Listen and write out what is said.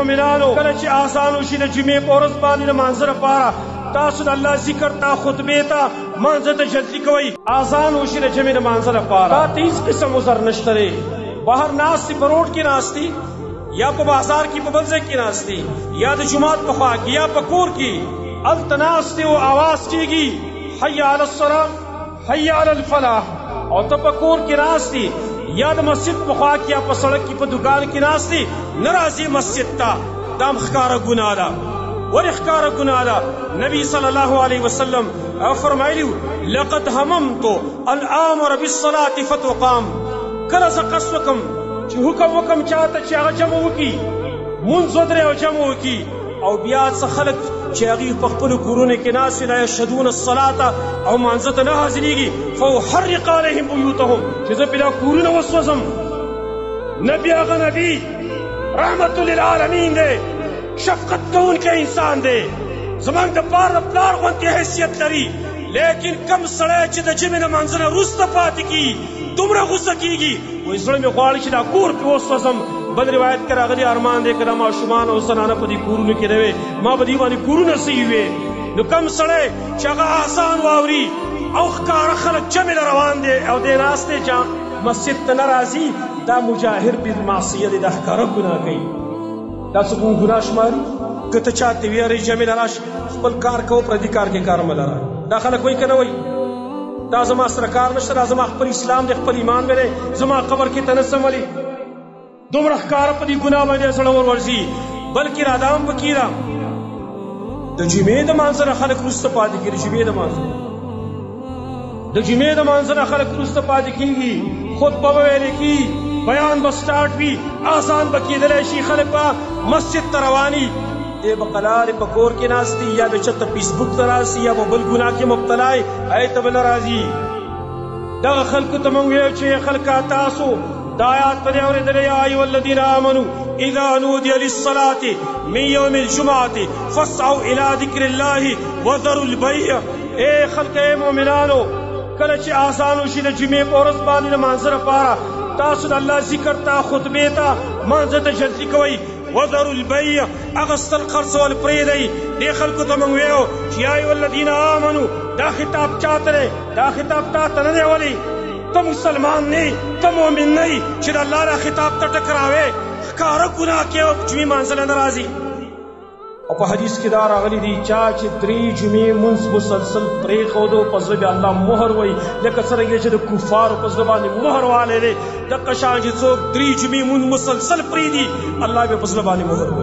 مومنانو کله چې آسان وشي د جمعې په ورځ باندې د مانځه لپاره تاسو د الله ذکر ته خطبې ته مانځه ته جلدي کوئ. آسان وشي د جمعې د مانځه لپاره تا ته هیڅ قسم عذر نشته دی. بهر ناستې په روډ کې ناستې یا په بازار کې په بل ځای کې ناستې یا د جومات په خوا کې یا په کور کې هلته ناستې او آواز کېږي حی علی الصلاة حی علی الفلاح او ته په کور کې ناستې یا د مسجد په خوا کې یا په سړک کې په دکان کې ناستې نه راځې مسجد ته دا هم ښکاره ګناه ده. ولې ښکاره ګناه ده؟ نبی صلی الله علیه وسلم فرمایلي لقد هممت ان آمر بالصلاة فتقام. کله زه قصد وکم چې حکم وکم چاته چې هغه جمع وکړي مونځ ودرې او جمع وکړي او بیا څه خلک چې هغوی په خپلو کورونو کې ناست لا یشهدون الصلاة او مانځه ته نه حاضرېږي فاحرق علیهم بیوتهم چې زه پې دا کورونه وسوځم. نبي هغه نبي رحمت للعالمین دی، شفقت کوونکی انسان دی، زموږ دپاره د پلار غوندې حیثیت لري. لیکن کم سړی چې د جمعې د مانځه نه وروسته پاتې کي دومره غوسه کېږي وایي زړه مې غواړي چې دا کور پې وسوځم. بل روایت کې راغلی ارمان دی که دا ماشومان او زنانه په دې کورونو کې نه وې ما به دې باندې کورونه صحیح وې. نو کم سړی چې هغه آسان واوري او ښکاره خلک جمع له روان دی او دی ناست دی چې مسجد ته نه راځي دا مجاهر بالمعصیه دی، دا ښکاره ګناه کوي. دا څه کوم ګناه شماري؟ که ته چاته ویرې جمع له راشه خپل کار کوه پردي کار کې کار مه لره. دا خلک وایي که نه وایي دا زما سره کار نشته، دا زما خپل اسلام دی خپل ایمان دی زما قبر کې ته نه څملي. دومره ښکاره په دې ګناه باندې زړه ور ورځي. بلکې را دا هم پکې ده د جمعې د مانځه نه خلک وروسته پاتې کېږي. د جمعې د مانځه نه خلک وروسته پاتې کېږي. خطبه به ویلې کېږي، بیان به سټارټ وي، آسان به کېدلی شي، خلک به مسجد ته رواني دی به قلارې په کور کې ناست دي یا به چېرته فیسبوک ته ناست دي یا به بل ګناه کې مبتلا یې هغې ته به نه راځي. دغه خلکو ته موږ ویل چې خلکه تاسو دا آیات په دې اورېدلی یا ایها الذین آمنوا اذا نودي للصلاة من یوم الجمعة فاسعوا الى ذکر الله وذروا البیع. ای خلک ای مؤمنانو کله چې آسان وشي د جمعې په ورځ باندې د مانځه لپاره تاسو د الله ذکر ته خطبې ته مانځه ته جلدي کوئ. وذروا البیع اغسطل خرڅول پرېږدئ. دې خلکو ته موږ ویو چې یا ایها الذین آمنو دا خطاب چاته دی؟ دا خطاب تا ته نه دی ولې؟ ته مسلمان نه ته مؤمن نه چې د الله را خطاب ته ټکراوې ښکاره ګناه کوې او جمعې مانځه نه راځي. او په حدیث کې دا راغلی دی چا چې 3 جمعې مونځ مسلسل پرېښودو په زړه به الله مهر وایي لکه څرنګه چې د کفارو په زړه باندې مهر والی دی دقه شان چې څوک 3 جمعې مونځ مسلسل پرېږدي الله به په زړه باندې مهر وایي.